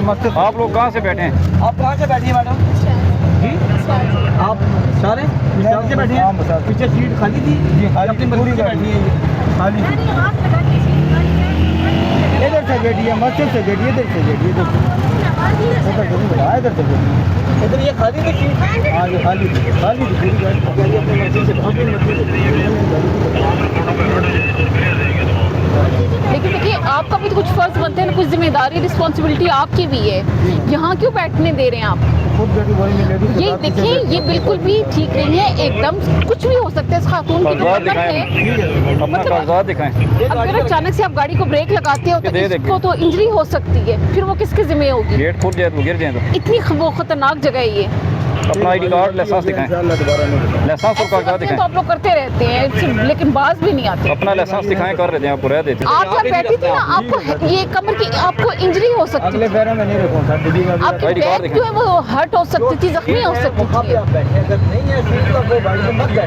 आप लोग कहाँ से बैठे हैं? आप कहाँ से बैठी हैं मैडम जी? आप सारे विशाल से बैठे हैं? पीछे सीट खाली थी अपनी मर्जी से बैठी है खाली इधर से बैठिए मस्जिद से बैठिए इधर से बैठिए इधर से बैठिए इधर ये खाली थी सीट हाँ ये खाली थी पूरी गाड़ी अपनी मर्जी से लेकिन देखिए आपका भी तो कुछ फर्ज बनते हैं ना, कुछ जिम्मेदारी रिस्पॉन्सिबिलिटी आपकी भी है। यहाँ क्यों बैठने दे रहे हैं आप? ये देखिए ये बिल्कुल भी ठीक नहीं है, एकदम कुछ भी हो सकता है। इस खातून की अपना कागजात दिखाएं। अगर अचानक से आप गाड़ी को ब्रेक लगाते हो तो इसको तो इंजरी हो सकती है, फिर वो किसके जिम्मे होगी? गेट खुल जाए तो गिर जाए तो इतनी वो खतरनाक जगह है ये। अपना आईडी कार्ड लाइसेंस दिखाएं। लाइसेंस और कागजात तो दिखाएं। आप लोग करते रहते हैं लेकिन बाज भी नहीं आते। अपना लाइसेंस दिखाएं, कर रहे हैं आपको रह देते हैं। आप जब बैठी थी ना आपको ये कमर की आपको इंजरी हो सकती अगले थी, पैरों में नहीं रखूँ आपकी बैक जो है वो हर्ट हो सकती थी, जख्मी हो सकती थी। नहीं है सीट तो वो गाड़ी में मत